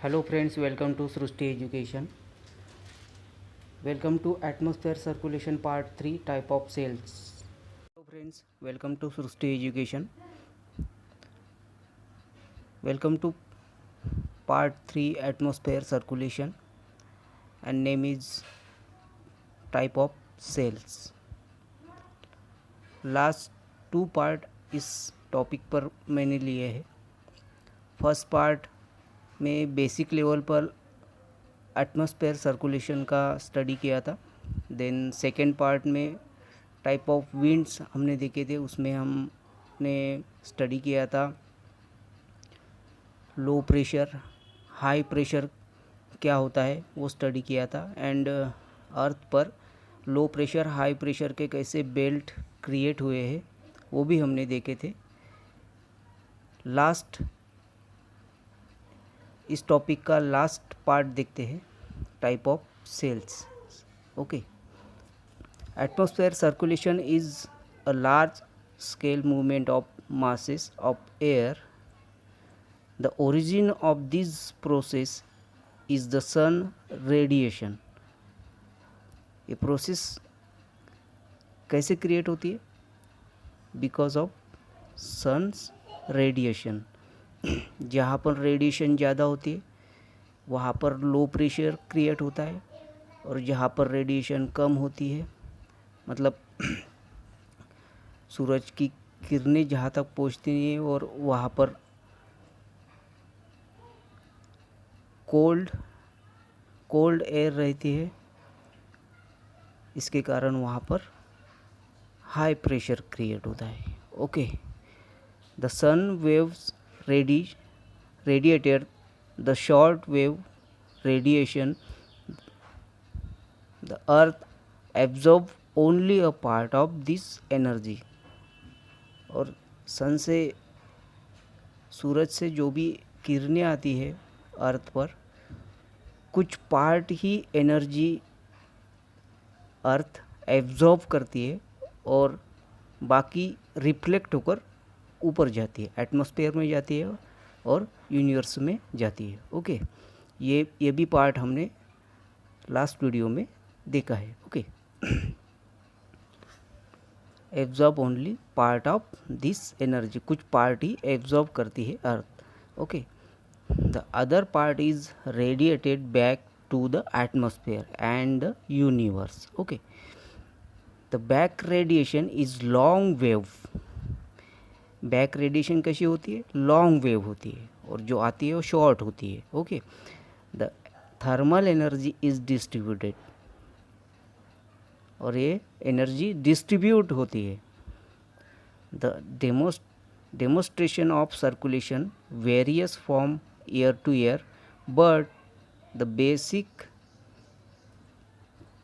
Hello friends, welcome to Srushti Education. Welcome to Atmosphere Circulation Part 3 Type of Cells. Hello friends, welcome to Srushti Education. Welcome to Part 3 Atmosphere Circulation and name is Type of Cells. Last 2 part इस topic पर मैंने लिए है. First part में basic level पर atmosphere circulation का study किया था. देन सेकेंड पार्ट में टाइप ऑफ विंड्स हमने देखे थे. उसमें हमने स्टडी किया था लो प्रेशर, हाई प्रेशर क्या होता है वो स्टडी किया था. एंड अर्थ पर लो प्रेशर हाई प्रेशर के कैसे बेल्ट क्रिएट हुए हैं वो भी हमने देखे थे. लास्ट इस टॉपिक का लास्ट पार्ट देखते हैं, type of cells. Okay. Atmosphere circulation is a large scale movement of masses of air. The origin of this process is the sun radiation. ये प्रोसेस कैसे क्रिएट होती है? Because of sun's radiation. जहाँ पर radiation ज़्यादा होती है वहाँ पर लो प्रेशर क्रिएट होता है, और जहाँ पर रेडिएशन कम होती है मतलब सूरज की किरणें जहाँ तक पहुँचती हैं और वहाँ पर कोल्ड एयर रहती है, इसके कारण वहाँ पर हाई प्रेशर क्रिएट होता है. Okay. The sun waves radiated the short wave radiation. The earth absorbs only a part of this energy. और सन से, सूरज से जो भी किरणें आती है अर्थ पर, कुछ पार्ट ही एनर्जी अर्थ एब्जॉर्ब करती है और बाकी रिफ्लेक्ट होकर ऊपर जाती है, एटमॉस्फेयर में जाती है और यूनिवर्स में जाती है. ओके. ये भी पार्ट हमने लास्ट वीडियो में देखा है. Okay. Absorb only part of this energy, कुछ पार्ट ही एब्जॉर्ब करती है earth. Okay. The other part is radiated back to the atmosphere and the universe. Okay. The back radiation is long wave. Back radiation कैसी होती है? Long wave होती है, और जो आती है वो शॉर्ट होती है. Okay. The thermal energy is distributed, और ये एनर्जी डिस्ट्रीब्यूट होती है. The demonstration of circulation varies from year to year, but the basic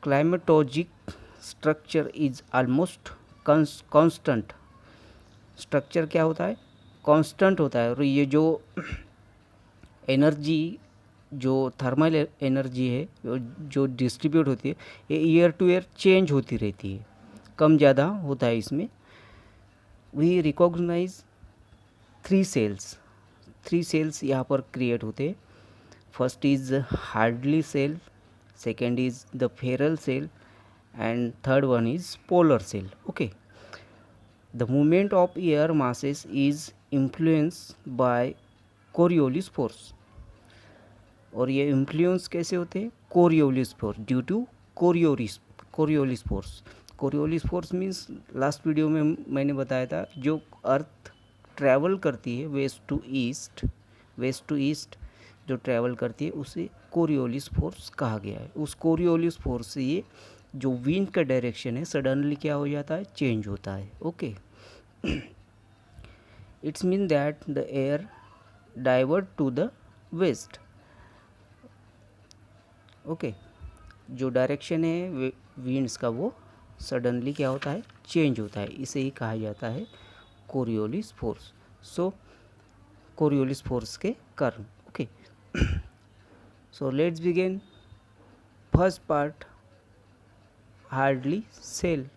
climatologic structure is almost constant. Structure क्या होता है? कांस्टेंट होता है. और ये जो एनर्जी, जो थर्मल एनर्जी है जो डिस्ट्रीब्यूट होती है, ये ईयर टू ईयर चेंज होती रहती है, कम ज़्यादा होता है इसमें. वी रिकॉग्नाइज 3 सेल्स यहाँ पर क्रिएट होते हैं. First is Hadley cell, second is the Ferrel cell, and third one is polar cell. Okay. The movement of air masses is influenced by Coriolis force. और ये इन्फ्लुएंस कैसे होते हैं? Coriolis force, due to Coriolis force. Coriolis force means last video में मैंने बताया था, जो अर्थ ट्रैवल करती है वेस्ट टू ईस्ट जो ट्रैवल करती है उसे कोरियोलिस फोर्स कहा गया है. उस कोरियोलिस फोर्स से ये जो विंड का डायरेक्शन है सडनली क्या हो जाता है? चेंज होता है. Okay. It's mean that the air divert to the west. Okay. जो डायरेक्शन है विंड्स का वो सडनली क्या होता है? चेंज होता है. इसे ही कहा जाता है Coriolis force. So Coriolis force के कारण. Okay. So let's begin first part, Hadley cell.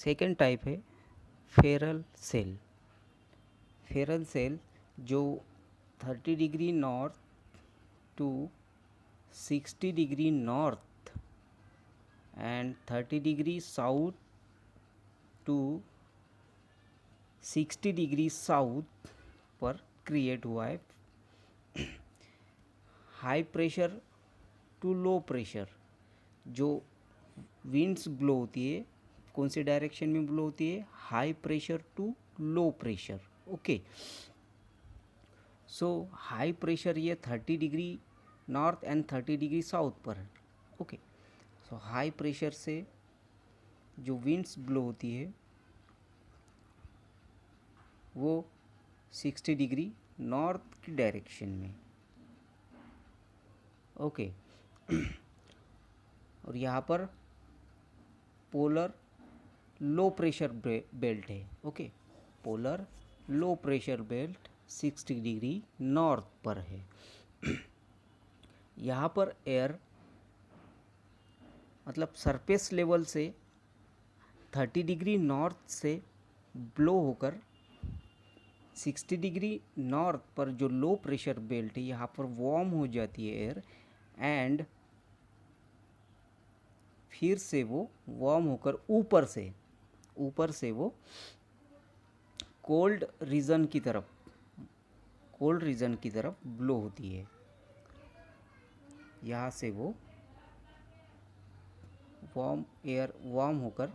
Second type है फेरल सेल। फेरल सेल जो 30 degree north to 60 degree north and 30 degree south to 60 degree south पर क्रिएट हुआ है। High pressure to low pressure, जो winds blow होती है कौन से डायरेक्शन में ब्लो होती है, high pressure to low pressure. Okay, so high pressure ये 30 degree north and 30 degree south पर है। ओके, सो हाई प्रेशर से जो विंड्स ब्लो होती है वो 60 डिग्री नॉर्थ की डायरेक्शन में। ओके और यहाँ पर पोलर लो प्रेशर बेल्ट है। ओके, पोलर लो प्रेशर बेल्ट 60 डिग्री नॉर्थ पर है। यहाँ पर एयर मतलब सरफेस लेवल से 30 डिग्री नॉर्थ से ब्लो होकर 60 डिग्री नॉर्थ पर जो लो प्रेशर बेल्ट है यहाँ पर वार्म हो जाती है एयर, एंड फिर से वो वार्म होकर ऊपर से वो कोल्ड रीजन की तरफ ब्लो होती है। यहाँ से वो वार्म होकर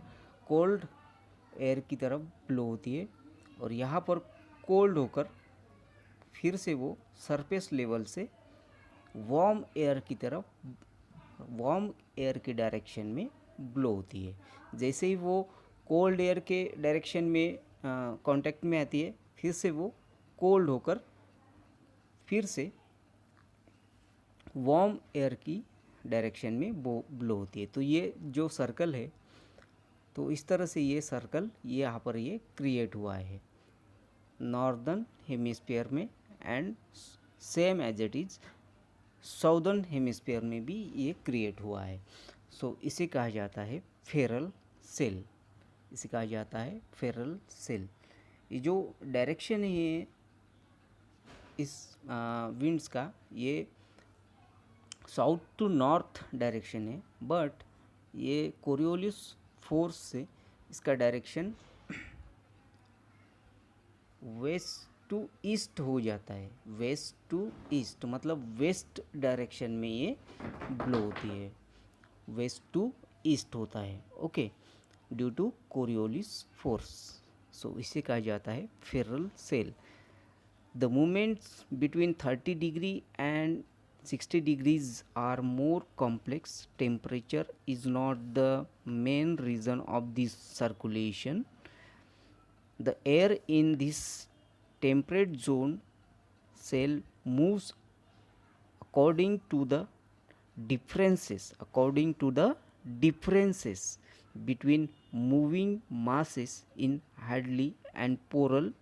कोल्ड एयर की तरफ ब्लो होती है, और यहाँ पर कोल्ड होकर फिर से वो सरफेस लेवल से वार्म एयर की डायरेक्शन में ब्लो होती है। जैसे ही वो कोल्ड एयर के डायरेक्शन में कांटेक्ट में आती है, फिर से वो कोल्ड होकर फिर से वार्म एयर की डायरेक्शन में ब्लो होती है। तो ये जो सर्कल है, तो इस तरह से ये सर्कल ये यहाँ पर ये क्रिएट हुआ है नॉर्दर्न हेमिस्फीयर में, and same as it is southern hemisphere में भी ये क्रिएट हुआ है। सो इसे कहा जाता है फेरल सेल। ये जो डायरेक्शन है इस विंड्स का, ये साउथ टू नॉर्थ डायरेक्शन है, बट ये कोरियोलिस फोर्स से इसका डायरेक्शन वेस्ट टू ईस्ट हो जाता है। वेस्ट टू ईस्ट मतलब वेस्ट डायरेक्शन में ये ब्लो होती है, वेस्ट टू ईस्ट होता है। Okay, due to Coriolis force. So इसे कहा जाता है Ferrel cell. The movements between 30 degree and 60 degrees are more complex. Temperature is not the main reason of this circulation. The air in this temperate zone cell moves according to the differences between moving masses in Hadley and polar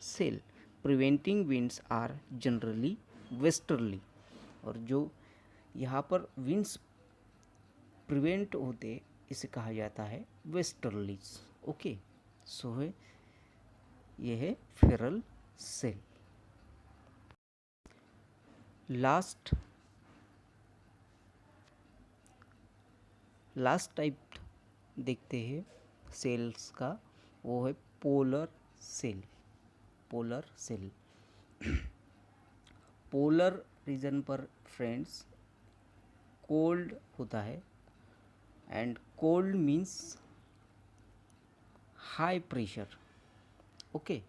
cell. Prevailing winds are generally westerly, और जो यहाँ पर winds prevent होते इसे कहा जाता है westerlies. Okay, सो है ये है फेरल सेल। लास्ट टाइप देखते हैं सेल्स का, वो है पोलर सेल। पोलर रीजन पर फ्रेंड्स कोल्ड होता है, and cold means high pressure. Okay,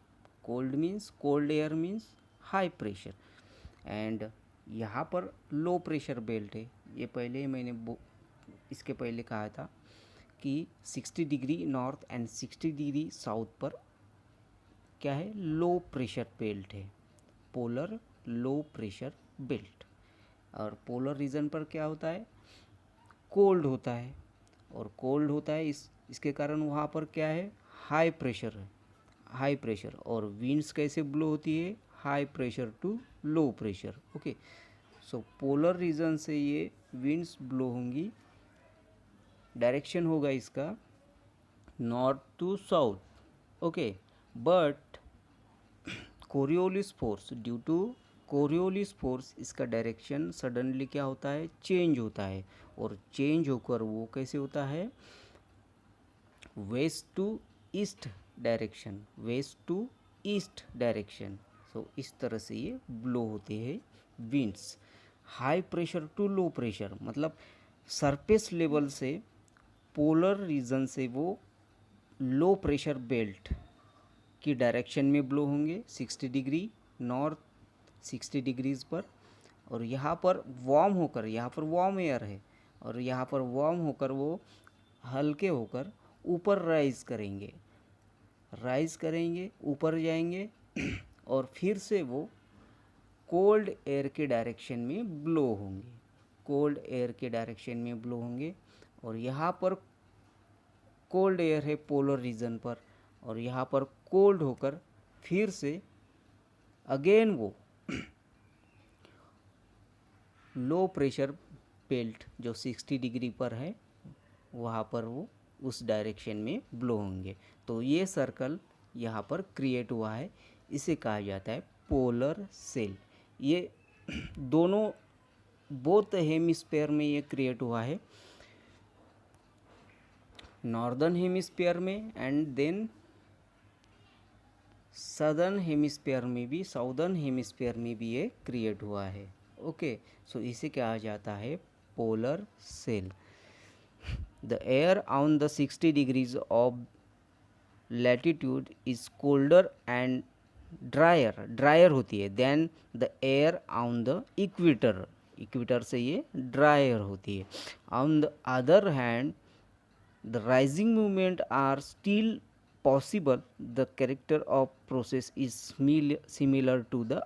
cold air means high pressure, and यहाँ पर लो प्रेशर बेल्ट है। ये पहले मैंने इसके पहले कहा था कि 60 degree north and 60 degree south पर क्या है, लो प्रेशर बेल्ट है, पोलर लो प्रेशर बेल्ट। और पोलर रीजन पर क्या होता है, कोल्ड होता है, और कोल्ड होता है इसके कारण वहाँ पर क्या है, हाई प्रेशर, और विंड्स कैसे ब्लो होती है, high pressure to low pressure. Okay, so polar region से ये विंड्स ब्लो होंगी डायरेक्शन होगा इसका north to south, okay. But Coriolis force, due to Coriolis force इसका डायरेक्शन सडनली क्या होता है, चेंज होता है, और चेंज होकर वो कैसे होता है, west to east direction, west to east direction. So इस तरह से ये ब्लो होते हैं winds. High pressure to low pressure, मतलब सरफेस लेवल से पोलर रीजन से वो लो प्रेशर बेल्ट की डायरेक्शन में ब्लो होंगे 60 डिग्री नॉर्थ, 60 डिग्रीज़ पर, और यहाँ पर वार्म होकर, यहाँ पर वार्म एयर है और यहाँ पर वार्म होकर वो हल्के होकर ऊपर राइज करेंगे, ऊपर जाएंगे और फिर से वो कोल्ड एयर के डायरेक्शन में ब्लो होंगे, कोल्ड एयर के डायरेक्शन में ब्लो होंगे। और यहाँ पर कोल्ड एयर है पोलर रीजन पर, और यहाँ पर कोल्ड होकर फिर से अगेन वो लो प्रेशर बेल्ट जो 60 डिग्री पर है वहाँ पर वो उस डायरेक्शन में ब्लो होंगे। तो ये सर्कल यहाँ पर क्रिएट हुआ है, इसे कहा जाता है पोलर सेल। ये दोनों बोथ हेमिस्फीयर में ये क्रिएट हुआ है, नॉर्दर्न हेमिस्फीयर में एंड देन सदर्न हेमिस्फीयर में भी, साउदर्न हेमिस्फीयर में भी ये क्रिएट हुआ है, ओके। सो इसे कहा जाता है polar cell. The air on the 60 degrees of latitude is colder and dryer होती है than the air on the equator, equator से ये ड्रायर होती है। On the other hand the rising movement are still possible. The character of process is similar to the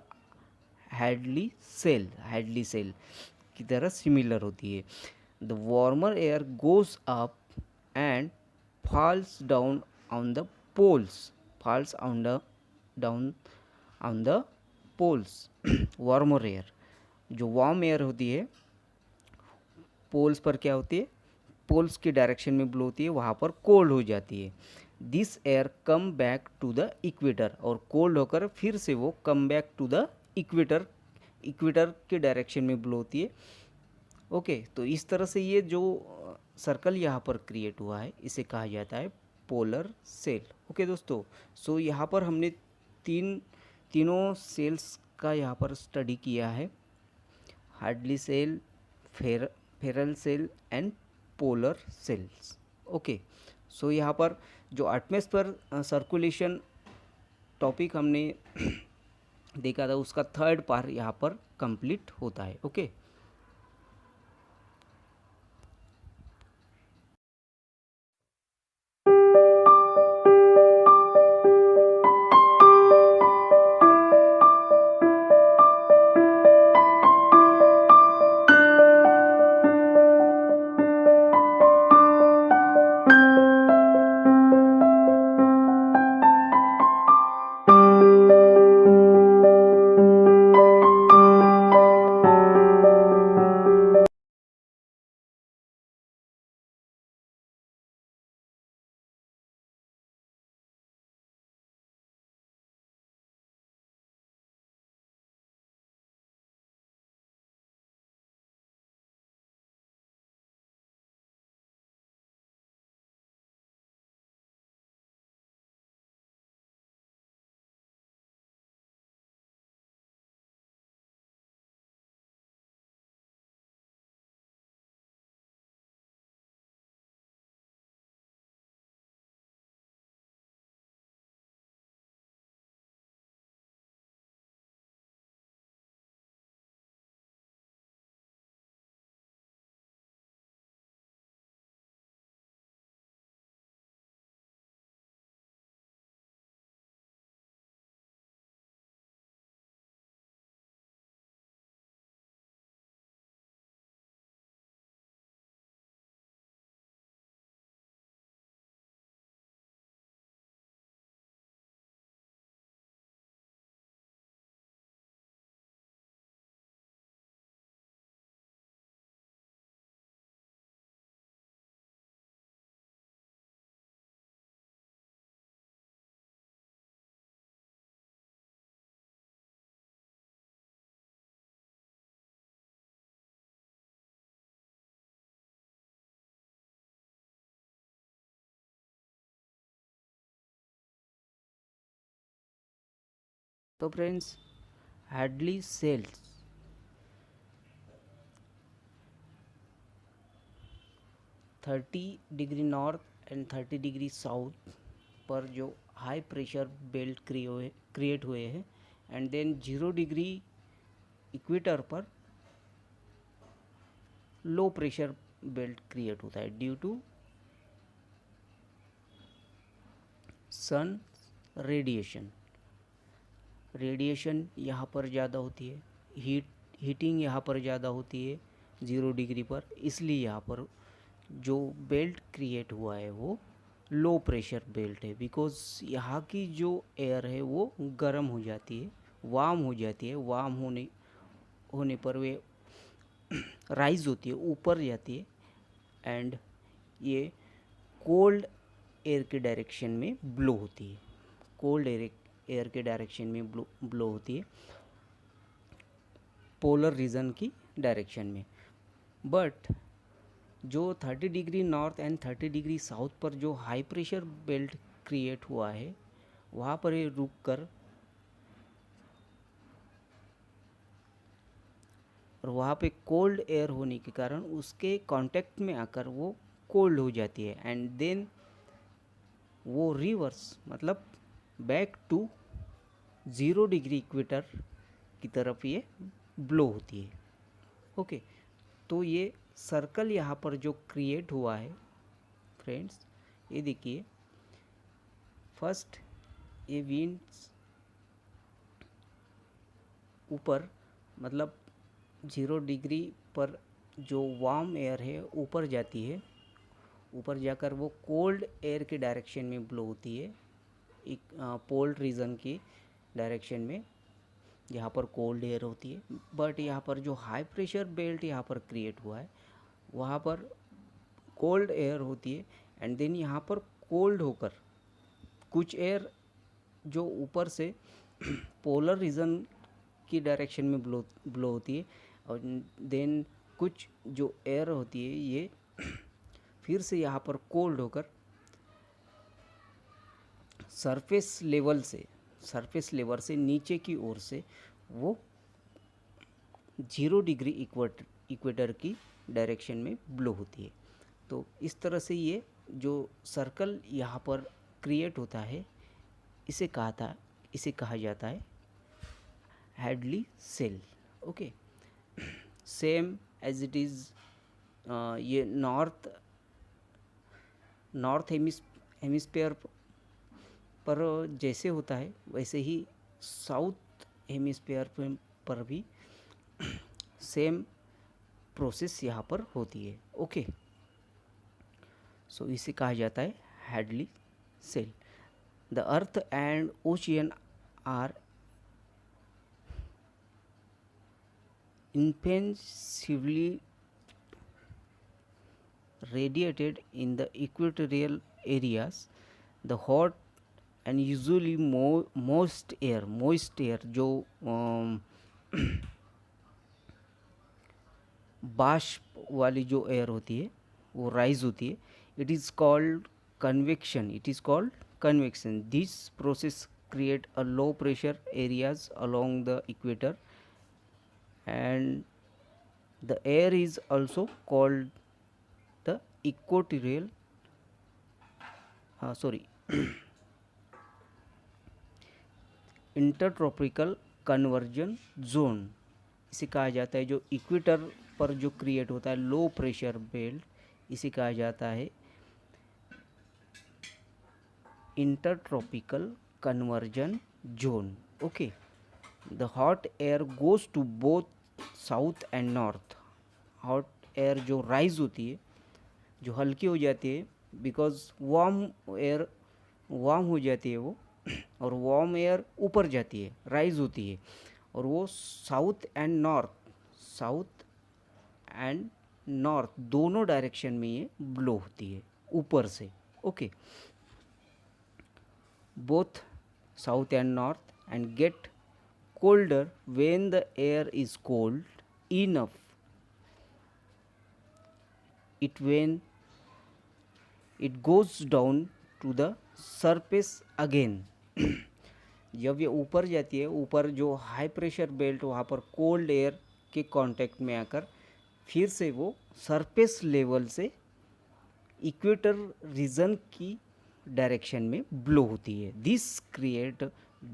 Hadley cell की तरह similar होती है। The warmer air goes up and falls down on the poles, down on the poles warmer air, जो warm air होती है poles पर क्या होती है, पोल्स की डायरेक्शन में ब्लो होती है, वहाँ पर कोल्ड हो जाती है। This air come back to the equator, और कोल्ड होकर फिर से वो come back to the equator, equator के डायरेक्शन में ब्लो होती है, ओके। तो इस तरह से ये जो सर्कल यहाँ पर क्रिएट हुआ है इसे कहा जाता है पोलर सेल, ओके दोस्तों। सो यहाँ पर हमने तीनों सेल्स का यहाँ पर स्टडी किया है, Hadley cell, Ferrel cell and polar cells, okay. So यहाँ पर जो एटमॉस्फेयर सर्कुलेशन टॉपिक हमने देखा था उसका थर्ड पार्ट यहाँ पर कंप्लीट होता है, ओके। तो friends, Hadley cells 30 degree north and 30 degree south पर जो हाई प्रेशर बेल्ट क्रिएट हुए हैं, एंड देन 0 डिग्री इक्वेटर पर लो प्रेशर बेल्ट क्रिएट होता है due to sun radiation. Radiation यहाँ पर ज़्यादा होती है, हीटिंग यहाँ पर ज़्यादा होती है 0 डिग्री पर, इसलिए यहाँ पर जो बेल्ट क्रिएट हुआ है वो लो प्रेशर बेल्ट है। बिकॉज़ यहाँ की जो एयर है वो गर्म हो जाती है, वार्म हो जाती है, वार्म होने पर वे राइज होती है, ऊपर जाती है, एंड ये कोल्ड एयर के डायरेक्शन में ब्लो होती है, कोल्ड एयर के डायरेक्शन में ब्लो होती है, पोलर रीजन की डायरेक्शन में। बट जो 30 degree north and 30 degree south पर जो हाई प्रेशर बेल्ट क्रिएट हुआ है, वहाँ पर ये रुक कर और वहाँ पे कोल्ड एयर होने के कारण उसके कांटेक्ट में आकर वो कोल्ड हो जाती है, एंड देन वो रिवर्स मतलब बैक टू 0 डिग्री इक्वेटर की तरफ ये ब्लो होती है। ओके, तो ये सर्कल यहाँ पर जो क्रिएट हुआ है फ्रेंड्स, ये देखिए, फर्स्ट ये विंड्स ऊपर मतलब 0 डिग्री पर जो वार्म एयर है ऊपर जाती है, ऊपर जाकर वो कोल्ड एयर के डायरेक्शन में ब्लो होती है, एक पोल रीजन की डायरेक्शन में जहाँ पर कोल्ड एयर होती है। बट यहाँ पर जो हाई प्रेशर बेल्ट यहाँ पर क्रिएट हुआ है, वहाँ पर कोल्ड एयर होती है, एंड देन यहाँ पर कोल्ड होकर कुछ एयर जो ऊपर से पोलर रीजन की डायरेक्शन में ब्लो होती है, और देन कुछ जो एयर होती है ये फिर से यहाँ पर कोल्ड होकर सरफेस लेवल से नीचे की ओर से वो 0 डिग्री इक्वेटर की डायरेक्शन में ब्लो होती है। तो इस तरह से ये जो सर्कल यहाँ पर क्रिएट होता है, इसे कहा जाता है Hadley cell. Okay, same as it is ये नॉर्थ हेमिस्फीयर पर जैसे होता है वैसे ही साउथ हेमिस्फीयर पर भी सेम प्रोसेस यहाँ पर होती है। ओके, सो इसे कहा जाता है Hadley cell. The earth and ocean are intensively radiated in the equatorial areas. The hot and usually moist air जो बाष्प वाली जो एयर होती है वो राइज होती है, it is called convection. This process create a low pressure areas along the equator, and the air is also called the equatorial intertropical convergence zone. इसे कहा जाता है जो इक्वेटर पर जो क्रिएट होता है लो प्रेशर बेल्ट, इसे कहा जाता है intertropical convergence zone. Okay, the hot air goes to both south and north. Hot air जो राइज होती है, जो हल्की हो जाती है, बिकॉज वार्म हो जाती है वो, और वार्म एयर ऊपर जाती है, राइज होती है, और वो साउथ एंड नॉर्थ दोनों डायरेक्शन में ये ब्लो होती है ऊपर से। Okay, both south and north, and get colder when the air is cold enough. When it goes down to the surface again. जब ये ऊपर जाती है, ऊपर जो हाई प्रेशर बेल्ट वहाँ पर कोल्ड एयर के कांटेक्ट में आकर फिर से वो सरफेस लेवल से इक्वेटर रीजन की डायरेक्शन में ब्लो होती है। दिस क्रिएट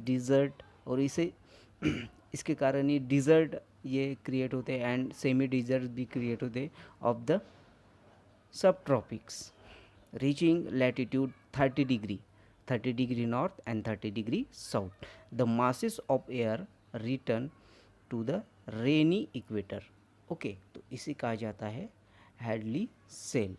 डिज़र्ट, और इसे इसके कारण ही डिज़र्ट ये क्रिएट होते हैं एंड सेमी डिज़र्ट भी क्रिएट होते हैं of the sub tropics reaching latitude 30 degree north and 30 degree south. The masses of air return to the rainy equator. Okay, तो इसे कहा जाता है हैडली सेल।